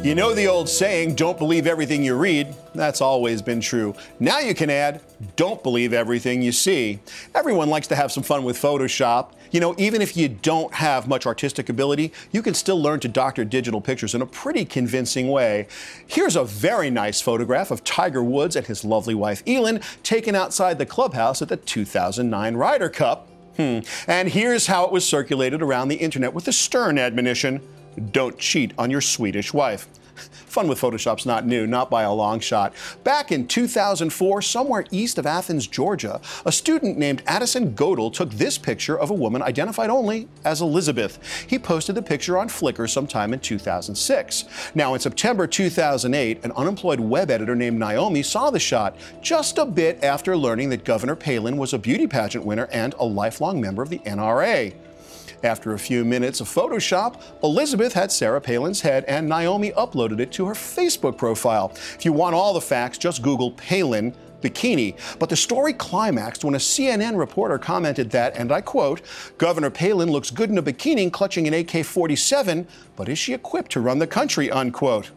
You know the old saying, don't believe everything you read. That's always been true. Now you can add, don't believe everything you see. Everyone likes to have some fun with Photoshop. You know, even if you don't have much artistic ability, you can still learn to doctor digital pictures in a pretty convincing way. Here's a very nice photograph of Tiger Woods and his lovely wife, Elin, taken outside the clubhouse at the 2009 Ryder Cup. And here's how it was circulated around the internet with a stern admonition: don't cheat on your Swedish wife. Fun with Photoshop's not new, not by a long shot. Back in 2004, somewhere east of Athens, Georgia, a student named Addison Godel took this picture of a woman identified only as Elizabeth. He posted the picture on Flickr sometime in 2006. Now, in September 2008, an unemployed web editor named Naomi saw the shot just a bit after learning that Governor Palin was a beauty pageant winner and a lifelong member of the NRA. After a few minutes of Photoshop, Elizabeth had Sarah Palin's head and Naomi uploaded it to her Facebook profile. If you want all the facts, just Google Palin bikini. But the story climaxed when a CNN reporter commented that, and I quote, "Governor Palin looks good in a bikini clutching an AK-47, but is she equipped to run the country?" unquote.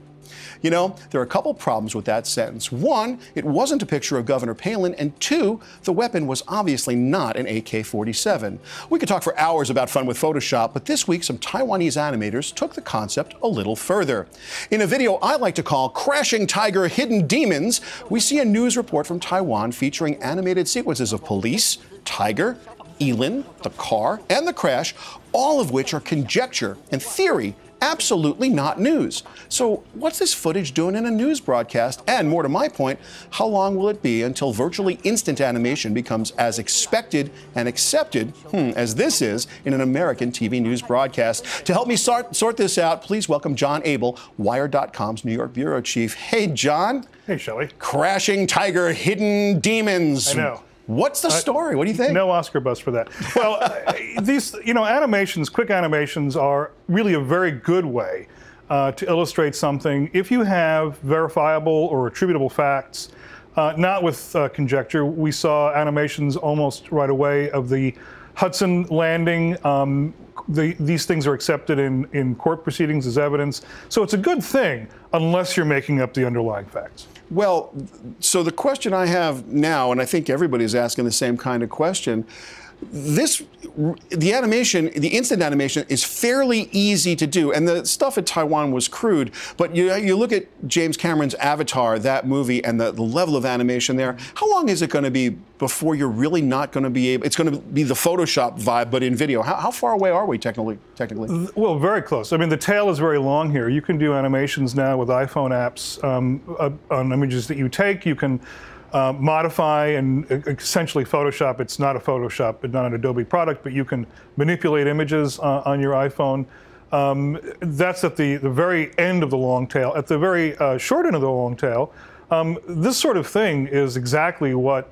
You know, there are a couple problems with that sentence. One, it wasn't a picture of Governor Palin, and two, the weapon was obviously not an AK-47. We could talk for hours about fun with Photoshop, but this week some Taiwanese animators took the concept a little further. In a video I like to call Crashing Tiger Hidden Demons, we see a news report from Taiwan featuring animated sequences of police, tiger, Elin, the car, and the crash, all of which are conjecture and theory, absolutely not news. So what's this footage doing in a news broadcast? And more to my point, how long will it be until virtually instant animation becomes as expected and accepted as this is in an American TV news broadcast? To help me sort this out, please welcome John Abell, Wired.com's New York bureau chief. Hey, John. Hey, Shelly. Crashing Tiger Hidden Demons. I know. What's the story? What do you think? No Oscar buzz for that. Well, these, animations, quick animations are really a very good way to illustrate something. If you have verifiable or attributable facts, not with conjecture. We saw animations almost right away of the Hudson landing. These things are accepted in court proceedings as evidence. So it's a good thing unless you're making up the underlying facts. Well, so the question I have now, and I think everybody's asking the same kind of question, the instant animation is fairly easy to do, and the stuff at Taiwan was crude, but you look at James Cameron's Avatar, that movie, and the level of animation there, how long is it going to be before you're really not going to be able, it's going to be the Photoshop vibe, but in video? How far away are we technically? Well, very close. I mean, the tail is very long here. You can do animations now with iPhone apps on images that you take. You can modify and essentially Photoshop. It's not a Photoshop, it's not an Adobe product, but you can manipulate images on your iPhone. That's at the very end of the long tail. At the very short end of the long tail, this sort of thing is exactly what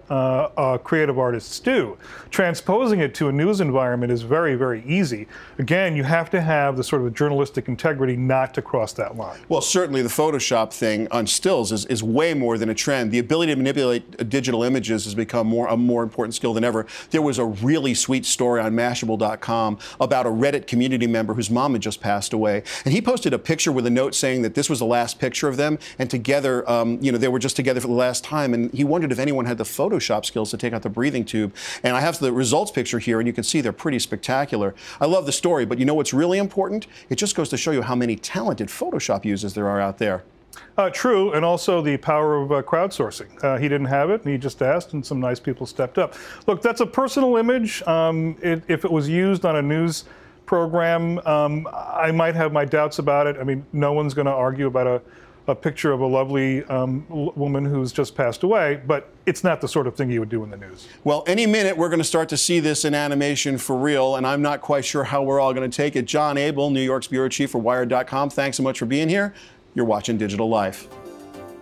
creative artists do. Transposing it to a news environment is very, very easy. Again, you have to have the sort of journalistic integrity not to cross that line. Well, certainly the Photoshop thing on stills is way more than a trend. The ability to manipulate digital images has become a more important skill than ever. There was a really sweet story on Mashable.com about a Reddit community member whose mom had just passed away, and he posted a picture with a note saying that this was the last picture of them, and together, they were just together for the last time, and he wondered if anyone had the Photoshop skills to take out the breathing tube. And I have the results picture here, and you can see they're pretty spectacular. I love the story, but you know what's really important? It just goes to show you how many talented Photoshop users there are out there. True, and also the power of crowdsourcing. He didn't have it, and he just asked, and some nice people stepped up. Look, that's a personal image. If it was used on a news program, I might have my doubts about it. I mean, no one's going to argue about a picture of a lovely woman who's just passed away, but it's not the sort of thing you would do in the news. Well, any minute we're going to start to see this in animation for real, and I'm not quite sure how we're all going to take it. John Abell, New York's bureau chief for Wired.com, thanks so much for being here. You're watching Digital Life.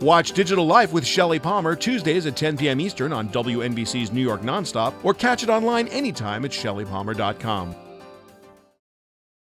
Watch Digital Life with Shelly Palmer Tuesdays at 10 p.m. Eastern on WNBC's New York Nonstop, or catch it online anytime at shellypalmer.com.